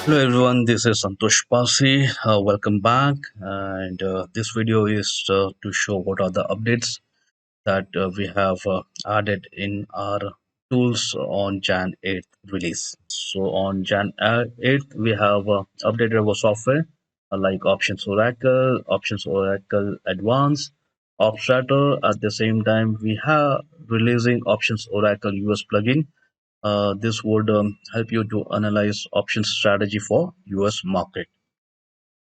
Hello everyone, this is Santosh Pasi. Welcome back. And this video is to show what are the updates that we have added in our tools on Jan 8th release. So on Jan 8th, we have updated our software like Options Oracle, Options Oracle Advanced, OpStrater. At the same time, we have releasing Options Oracle US Plugin. This would help you to analyze options strategy for US market.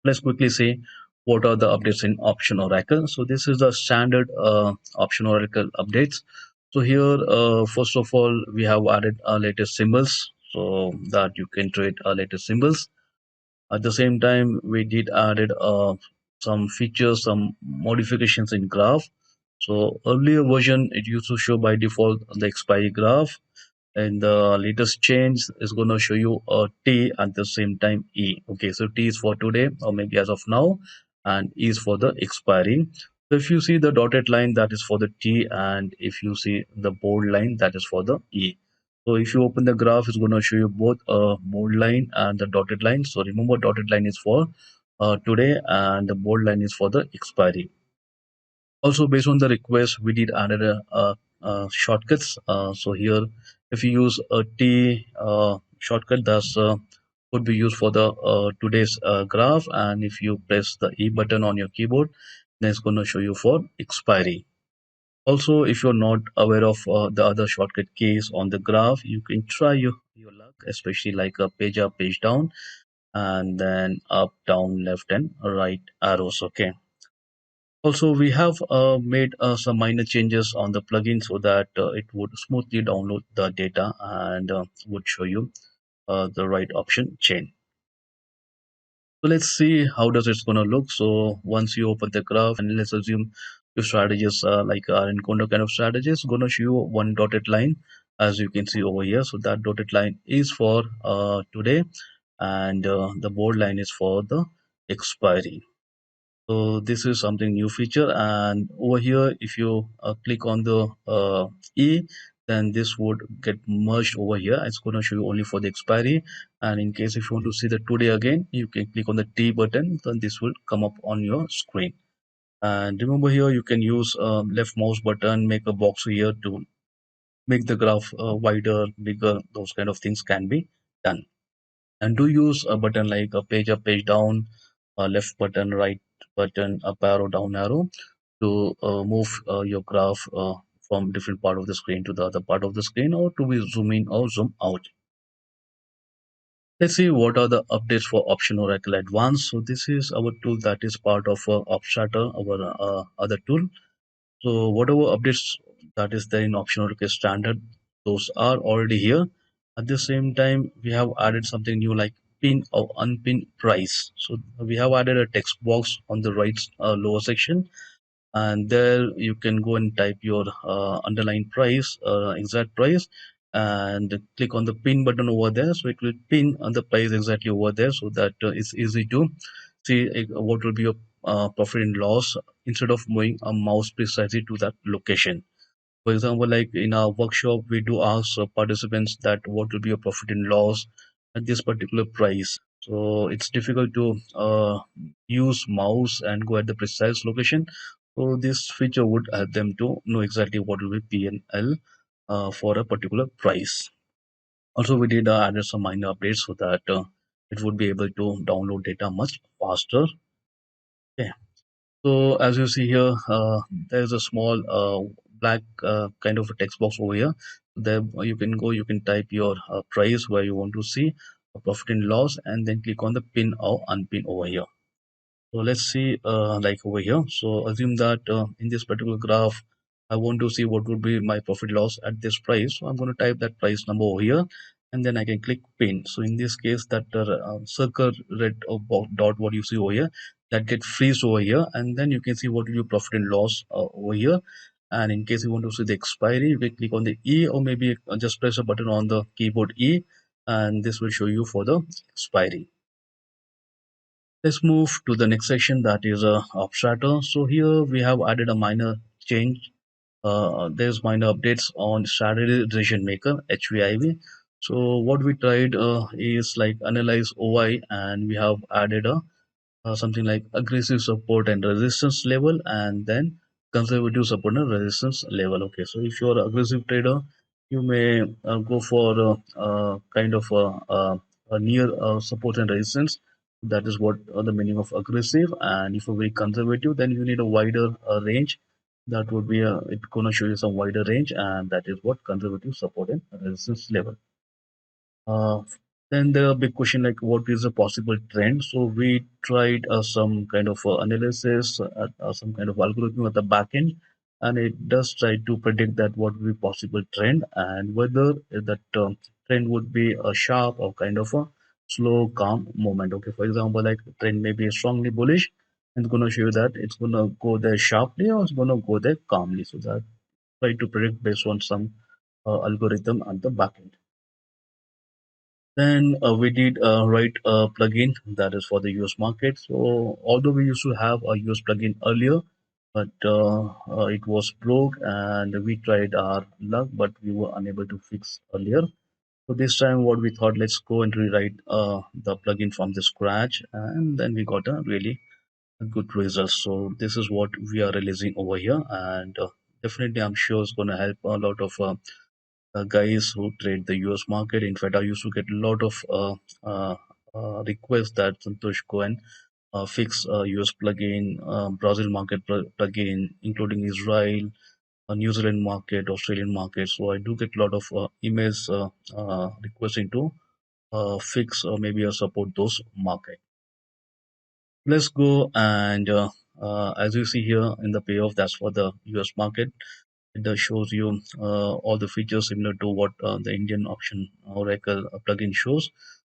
Let's quickly see what are the updates in Option Oracle. So this is the standard Option Oracle updates. So here, first of all, we have added our latest symbols so that you can trade our latest symbols. At the same time, we did added some features, some modifications in graph. So earlier version, it used to show by default the expiry graph, and the latest change is going to show you a T at the same time E. Okay, so T is for today or maybe as of now, and E is for the expiry. So if you see the dotted line, that is for the T, and if you see the bold line, that is for the E. So if you open the graph, it's going to show you both a bold line and the dotted line. So remember, dotted line is for today, and the bold line is for the expiry. Also, based on the request, we did added shortcuts. So here, if you use a T shortcut, that's would be used for the today's graph, and if you press the E button on your keyboard, then it's going to show you for expiry. Also, if you're not aware of the other shortcut keys on the graph, you can try your luck, especially like a page up, page down, and then up, down, left, and right arrows. Okay. Also, we have made some minor changes on the plugin so that it would smoothly download the data and would show you the right option chain. So let's see how does it's gonna look. So once you open the graph and let's assume your strategies like our encounter kind of strategies, gonna show you one dotted line as you can see over here. So that dotted line is for today, and the bold line is for the expiry. So this is something new feature, and over here if you click on the E, then this would get merged over here. It's going to show you only for the expiry, and in case if you want to see the today again, you can click on the T button, then this will come up on your screen. And remember, here you can use left mouse button, make a box here to make the graph wider, bigger. Those kind of things can be done. And do use a button like a page up, page down, left button, right button, up arrow, down arrow to move your graph from different part of the screen to the other part of the screen, or to be zoom in or zoom out. Let's see what are the updates for Option Oracle Advanced. So this is our tool that is part of OpStrater, our other tool. So whatever updates that is there in Option Oracle Standard, those are already here. At the same time, we have added something new like pin or unpin price. So we have added a text box on the right lower section, and there you can go and type your underlying price, exact price, and click on the pin button over there, so it will pin on the price exactly over there, so that it's easy to see what will be your profit and loss instead of moving a mouse precisely to that location. For example, like in our workshop, we do ask participants that what will be your profit and loss at this particular price. So it's difficult to use mouse and go at the precise location. So this feature would help them to know exactly what will be P&L for a particular price. Also, we did added some minor updates so that it would be able to download data much faster. Okay. So as you see here, there's a small black kind of a text box over here. There you can go, you can type your price where you want to see a profit and loss, and then click on the pin or unpin over here. So let's see like over here. So assume that in this particular graph, I want to see what would be my profit loss at this price. So I'm going to type that price number over here, and then I can click pin. So in this case, that circle red dot what you see over here, that get freeze over here, and then you can see what will be profit and loss over here. And in case you want to see the expiry, you can click on the E, or maybe just press a button on the keyboard E, and this will show you for the expiry. Let's move to the next section, that is OpStrater. So here we have added a minor change. There's minor updates on strategy decision maker HVIV. So what we tried is like analyze OI, and we have added a something like aggressive support and resistance level, and then conservative support and resistance level. Okay, so if you're an aggressive trader, you may go for kind of a near support and resistance. That is what the meaning of aggressive. And if you're very conservative, then you need a wider range. That would be it's gonna show you some wider range, and that is what conservative support and resistance level. uh, then the big question, like what is a possible trend? So we tried some kind of analysis, some kind of algorithm at the back end, and it does try to predict that what will be possible trend, and whether that trend would be a sharp or kind of a slow, calm movement. Okay, for example, like trend may be strongly bullish, and it's gonna show you that it's gonna go there sharply or it's gonna go there calmly. So that try to predict based on some algorithm at the back end. Then we did write a plugin that is for the US market. So although we used to have a US plugin earlier, but it was broke and we tried our luck, but we were unable to fix earlier. So this time what we thought, let's go and rewrite the plugin from the scratch, and then we got a really good result. So this is what we are releasing over here, and definitely I'm sure it's going to help a lot of guys who trade the US market. In fact, I used to get a lot of requests that Santosh go and fix US plugin, Brazil market plugin, including Israel, New Zealand market, Australian market. So I do get a lot of emails requesting to fix or maybe support those market. Let's go and as you see here in the payoff, that's for the US market. It does shows you all the features similar to what the Indian option Oracle plugin shows.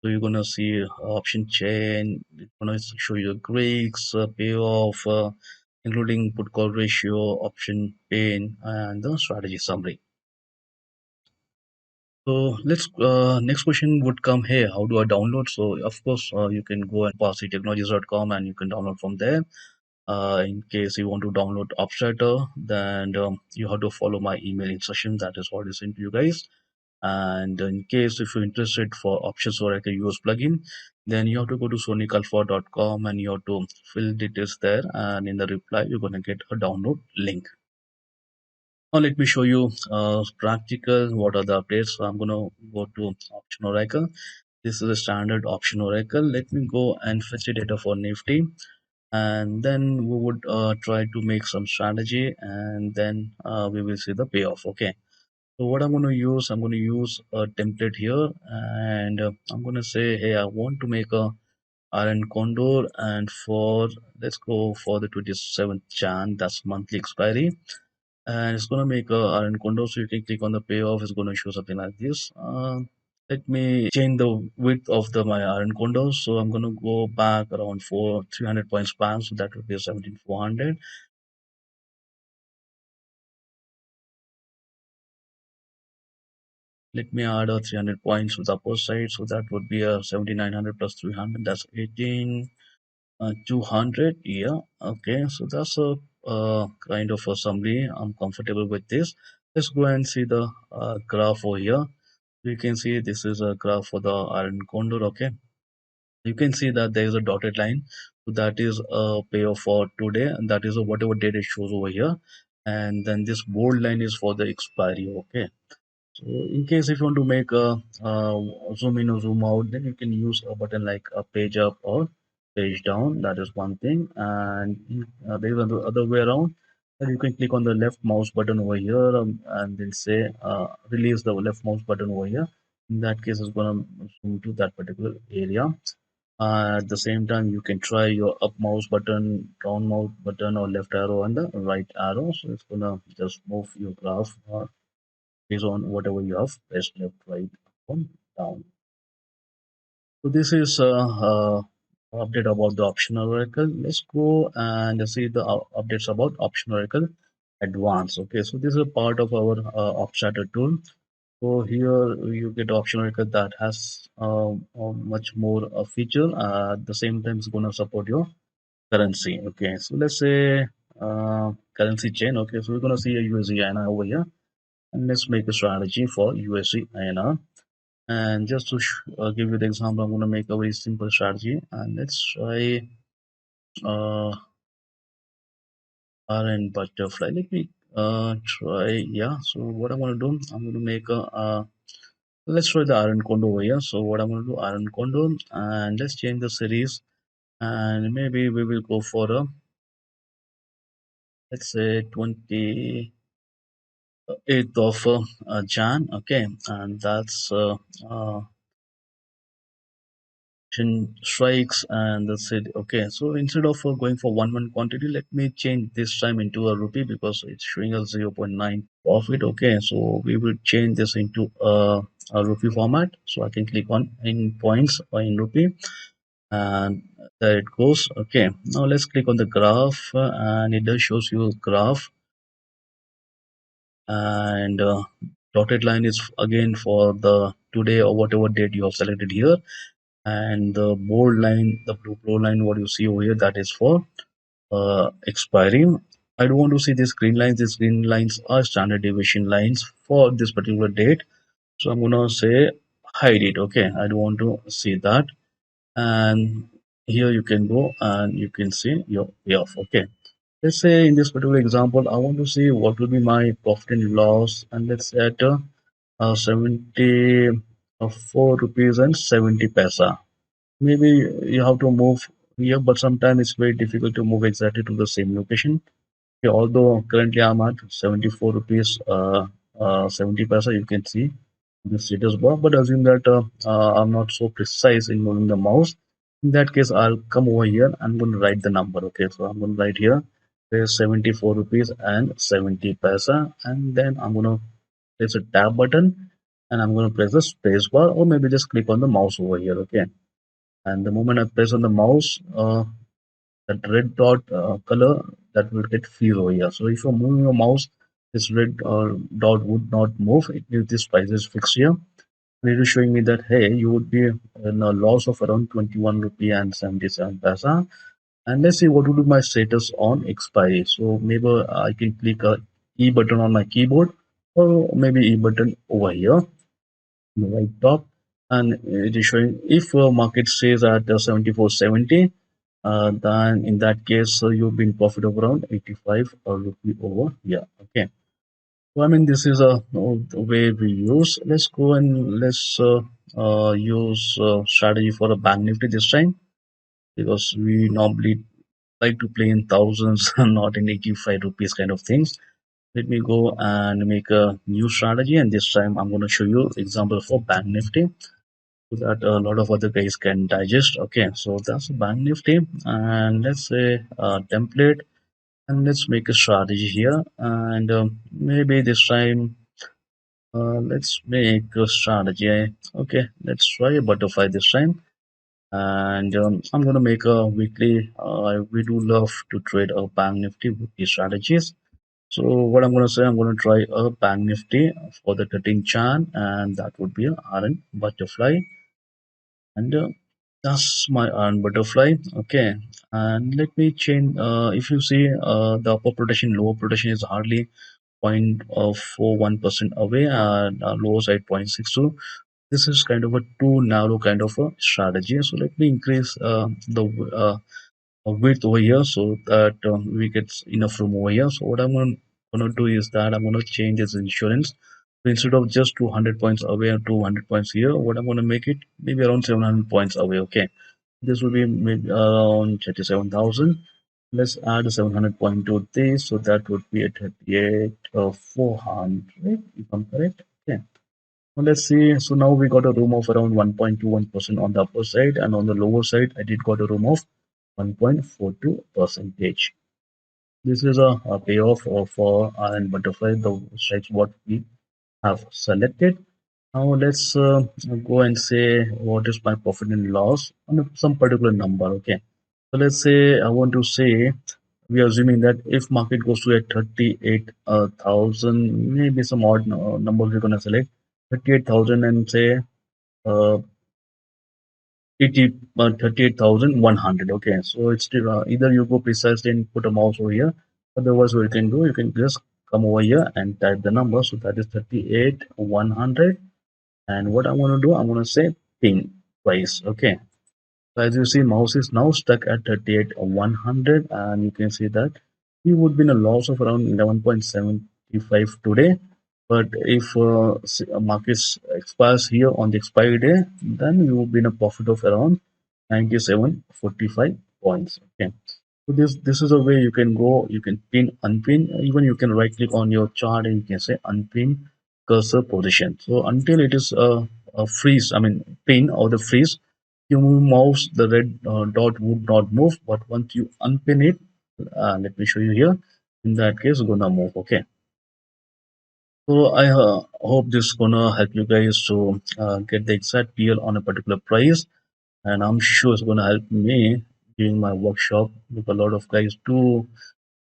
So you're gonna see option chain. It's gonna show you Greeks, payoff, including put call ratio, option pain, and the strategy summary. So let's next question would come here. How do I download? So of course you can go and pasitechnologies.com and you can download from there. In case you want to download OpStrater, then you have to follow my email instruction that is what is sent to you guys. And in case if you're interested for OptionsOracle US Plugin, then you have to go to sonicalpha.com and you have to fill details there. And in the reply, you're going to get a download link. Now let me show you practical what are the updates. So I'm going to go to Option Oracle. This is a standard Option Oracle. Let me go and fetch the data for Nifty, and then we would try to make some strategy, and then we will see the payoff. Okay, so what I'm going to use a template here, and I'm going to say, hey, I want to make a iron condor, and for let's go for the 27th Jan, that's monthly expiry, and it's going to make a iron condor. So you can click on the payoff, it's going to show something like this. Let me change the width of the my iron condor. So I'm going to go back around 300 point span. So that would be 17400. Let me add a 300 points to the upper side. So that would be a 7900 plus 300. That's 18 200. Yeah. Okay. So that's a kind of a summary. I'm comfortable with this. Let's go and see the graph over here. You can see this is a graph for the iron condor. Okay, you can see that there is a dotted line, so that is a payoff for today, and that is a whatever date it shows over here, and then this bold line is for the expiry. Okay, so in case if you want to make a zoom in or zoom out, then you can use a button like a page up or page down. That is one thing, and there is another other way around. And you can click on the left mouse button over here, and then say release the left mouse button over here. In that case, it's gonna zoom to that particular area. At the same time, you can try your up mouse button, down mouse button, or left arrow and the right arrow. So it's gonna just move your graph based on whatever you have pressed left, right, up, and down. So this is update about the option oracle. Let's go and see the updates about option oracle advanced. Okay, so this is a part of our OpStrater tool. So here you get option oracle that has much more feature. At the same time, it's gonna support your currency. Okay, so let's say currency chain. Okay, so we're gonna see a USD INR over here, and let's make a strategy for USD INR. And just to give you the example, I'm going to make a very simple strategy, and let's try RN butterfly. Let me try. Yeah. So what I'm going to do, I'm going to make a let's try the iron condo over here. So what I'm going to do, iron condo, and let's change the series, and maybe we will go for a, let's say, 28th of Jan. Okay, and that's strikes, and that's it. Okay, so instead of going for 1 month quantity, let me change this time into a rupee because it's showing us 0.9 profit. Okay, so we will change this into a rupee format. So I can click on in points or in rupee, and there it goes. Okay, now let's click on the graph, and it does shows you a graph, and dotted line is again for the today or whatever date you have selected here, and the bold line, the blue line, what you see over here, that is for expiry. I don't want to see these green lines. These green lines are standard deviation lines for this particular date, so I'm gonna say hide it. Okay, I don't want to see that. And here you can go and you can see your payoff. Okay, let's say in this particular example, I want to see what will be my profit and loss, and let's say at 74 rupees and 70 paisa. Maybe you have to move here, but sometimes it's very difficult to move exactly to the same location. Okay, although currently I'm at 74 rupees 70 paisa, you can see the status bar, but assume that I'm not so precise in moving the mouse. In that case, I'll come over here. I'm going to write the number. Okay, so I'm going to write here, there's 74 rupees and 70 paisa, and then I'm going to press a tab button, and I'm going to press the space bar, or maybe just click on the mouse over here. Okay, and the moment I press on the mouse, that red dot color, that will get freeze over here. So if you're moving your mouse, this red dot would not move. It means this price is fixed here. And it is showing me that hey, you would be in a loss of around 21 rupee and 77 paisa. And let's see what would be my status on expiry. So maybe I can click a E button on my keyboard, or maybe E button over here on the right top, and it is showing if market stays at 74.70, then in that case you've been profit of around 85 rupee over here. Okay, so I mean this is a way we use. Let's go and let's use strategy for a bank nifty this time, because we normally like to play in thousands and not in 85 rupees kind of things. Let me go and make a new strategy, and this time I'm going to show you example for bank nifty so that a lot of other guys can digest. Okay, so that's bank nifty, and let's say template, and let's make a strategy here, and maybe this time let's make a strategy. Okay, let's try a butterfly this time, and I'm gonna make a weekly. We do love to trade a bank nifty with these strategies. So what I'm gonna say, I'm gonna try a bank nifty for the 13 chan, and that would be a RN butterfly, and that's my iron butterfly. Okay, and let me change. If you see, the upper protection, lower protection is hardly 0.41% away, and lower side 0.62. This is kind of a too narrow kind of a strategy. So let me increase the width over here so that we get enough room over here. So what I'm gonna do is that I'm gonna change its insurance. So instead of just 200 points away or 200 points here, what I'm gonna make it maybe around 700 points away. Okay, this will be maybe around 37,000. Let's add 700 point to this, so that would be at 38 400 if I'm correct. Okay. Well, let's see. So now we got a room of around 1.21% on the upper side, and on the lower side, I did got a room of 1.42 percentage. This is a payoff of and butterfly, the strikes what we have selected. Now let's go and say what is my profit and loss on some particular number. Okay, so let's say I want to say, we are assuming that if market goes to a 38,000, maybe some odd numbers we're gonna select 38,000, and say uh, 38,100. Okay, so it's still, either you go precisely and put a mouse over here, otherwise what you can do, you can just come over here and type the number. So that is 38,100. And what I want to do, I'm going to say pin price. Okay. So as you see, mouse is now stuck at 38 or 100, and you can see that we would be in a loss of around 11.75 today. But if markets expires here on the expiry day, then we would be in a profit of around 97.45 points. Okay. So this is a way you can go. You can pin, unpin. Even you can right click on your chart and you can say unpin cursor position. So until it is a freeze, I mean pin or the freeze, you move mouse, the red dot would not move. But once you unpin it, let me show you here. In that case, gonna move. Okay. So I hope this gonna help you guys to get the exact PL on a particular price, and I'm sure it's gonna help me during my workshop because a lot of guys do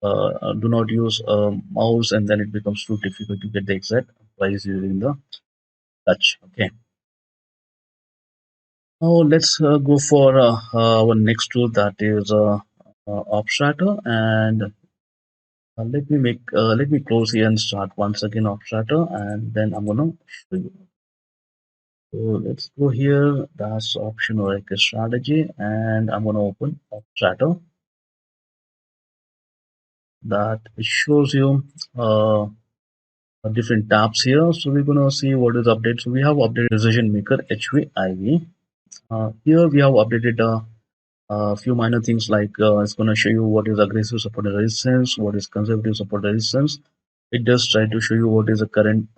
not use a mouse, and then it becomes too difficult to get the exact price using the touch. Okay. Now let's go for our next tool, that is OpStrater, and let me close here and start once again OpStrater, and then I'm gonna show you. So let's go here. That's option or like a strategy, and I'm gonna open OpStrater. That shows you different tabs here. So we're gonna see what is updated. So we have updated decision maker HVIV. Here we have updated a few minor things like it's going to show you what is aggressive support and resistance, what is conservative support and resistance. It does try to show you what is the current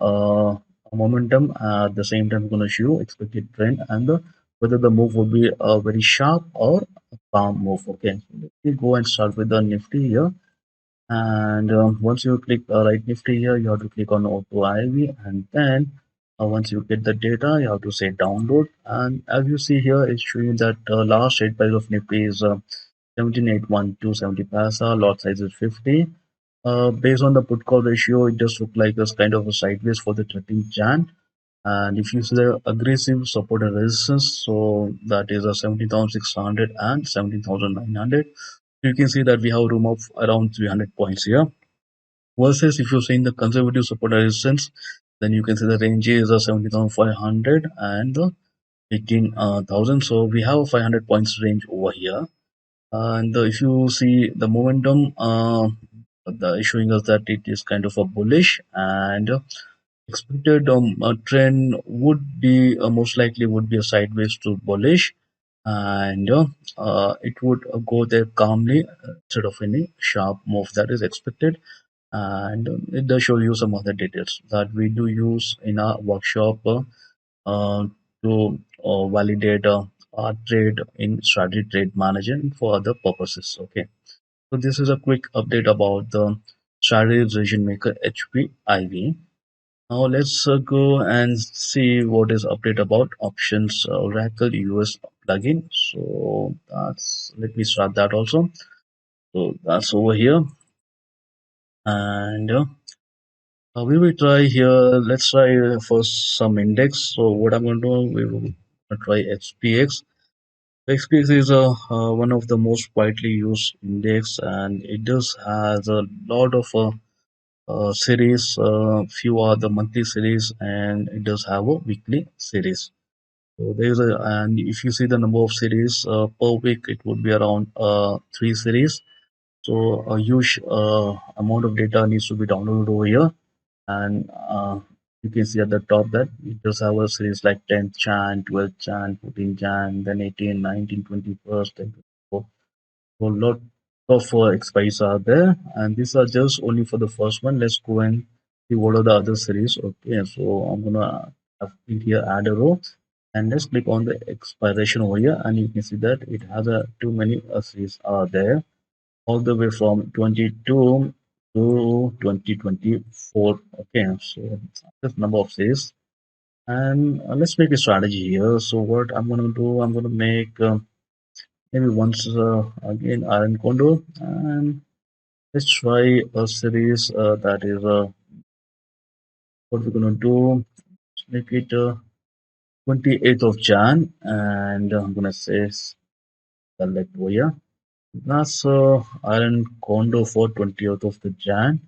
momentum. At the same time, it's going to show you expected trend and whether the move will be a very sharp or a calm move. Okay, so let me go and start with the Nifty here. And once you click right Nifty here, you have to click on Auto IV, and then once you get the data, you have to say download. And as you see here, it's showing that last trade price of Nifty is 17,812.70 paisa. Lot size is 50. Based on the put call ratio, it just look like a kind of a sideways for the 13th Jan. And if you see the aggressive support and resistance, so that is a 17,600 and 17,900. You can see that we have room of around 300 points here. Versus if you're saying the conservative support and resistance, then you can see the range is a 17,500 and the 18,000. So we have a 500 points range over here. And if you see the momentum, showing us that it is kind of a bullish, and expected trend would be most likely would be a sideways to bullish, and it would go there calmly instead of any sharp move that is expected. And it does show you some other details that we do use in our workshop uh, to validate our trade in strategy trade manager and for other purposes. Okay, so this is a quick update about the strategy decision maker HPIV. Now let's go and see what is update about options Oracle US plugin. So that's, let me start that also. So that's over here, and we will try here. Let's try first some index. So what I'm going to do, we will try XPX. XPX is one of the most widely used index, and it does has a lot of series. Few are the monthly series, and it does have a weekly series. So there's a, and if you see the number of series per week, it would be around 3 series. So a huge amount of data needs to be downloaded over here, and you can see at the top that it does have a series like 10th Jan, 12th Jan, 14th Jan, then 18, 19, 21st, and 24. So lot of expiries are there, and these are just only for the first one. Let's go and see what are the other series. Okay, so I'm gonna have it here, add a row, and let's click on the expiration over here, and you can see that it has a too many series are there, all the way from 22 to 2024. Okay, so this number of series, and let's make a strategy here. So what I'm gonna do, I'm gonna make maybe once again iron condo, and let's try a series that is what we're gonna do. Let's make it 28th of Jan, and I'm gonna say select over here. That's iron condo for 20th of the Jan.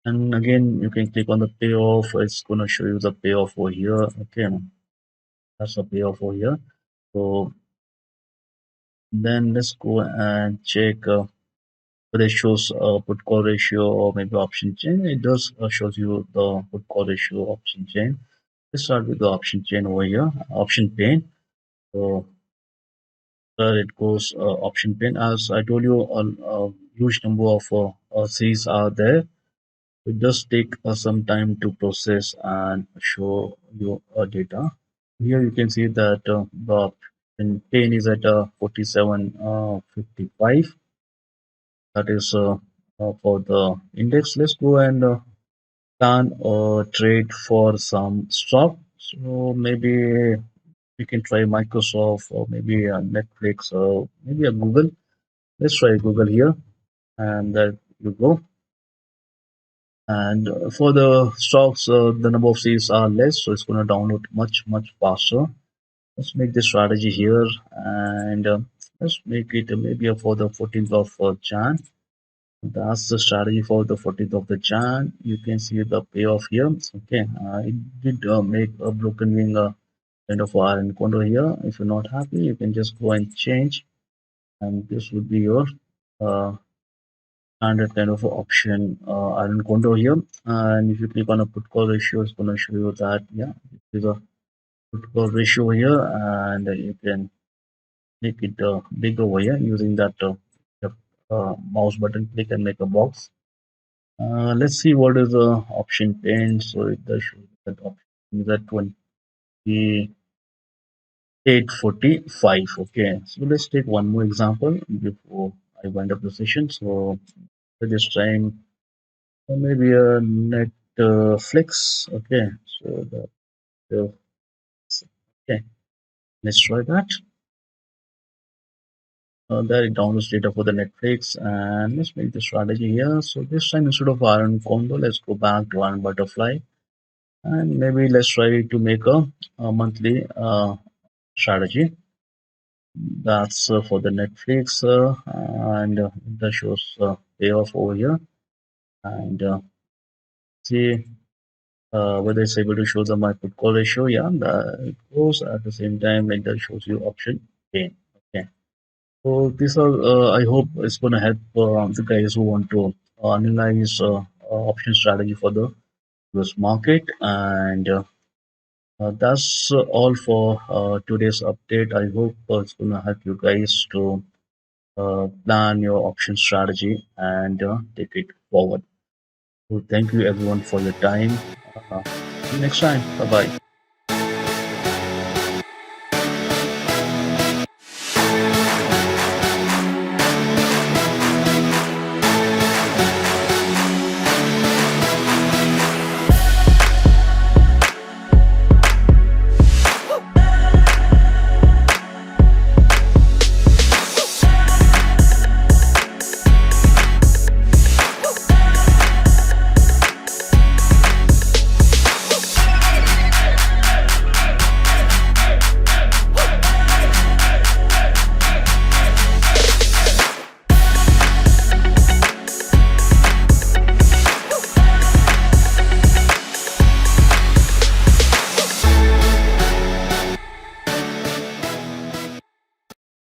And again, you can click on the payoff. It's gonna show you the payoff over here. Okay. That's a payoff over here. So then let's go and check whether it shows put call ratio or maybe option chain. It does shows you the put call ratio option chain. Let's start with the option chain over here, option pane. So there it goes, option pane. As I told you, a huge number of series are there. It does take some time to process and show you data. Here you can see that the pane is at 47.55. That is for the index. Let's go and plan or trade for some stock. So maybe we can try Microsoft or maybe Netflix or maybe a Google. Let's try Google here, and there you go. And for the stocks, the number of series are less, so it's going to download much faster. Let's make the strategy here, and let's make it maybe for the 14th of Jan. That's the strategy for the 14th of the Jan. You can see the payoff here. Okay, it did make a broken wing kind of iron condor here. If you're not happy, you can just go and change, and this would be your uh, standard kind of option iron condor here. And if you click on a put call ratio, it's going to show you that yeah, this is a put call ratio here, and you can make it big over here using that mouse button click and make a box. Let's see what is the option pane. So it does show that option is at 28.45. Okay, so let's take one more example before I wind up the session. So for this time, maybe a Netflix. Okay, so the okay, let's try that. There it downloads data for the Netflix, and let's make the strategy here. So this time instead of iron combo, let's go back to iron butterfly, and maybe let's try to make a monthly strategy. That's for the Netflix, and that shows payoff over here, and see whether it's able to show the my put call ratio. Yeah, it goes at the same time, like that shows you option gain. Okay. So these are, I hope it's going to help the guys who want to analyze option strategy for the US market. And that's all for today's update. I hope it's going to help you guys to plan your option strategy and take it forward. So thank you everyone for your time. See you next time. Bye bye.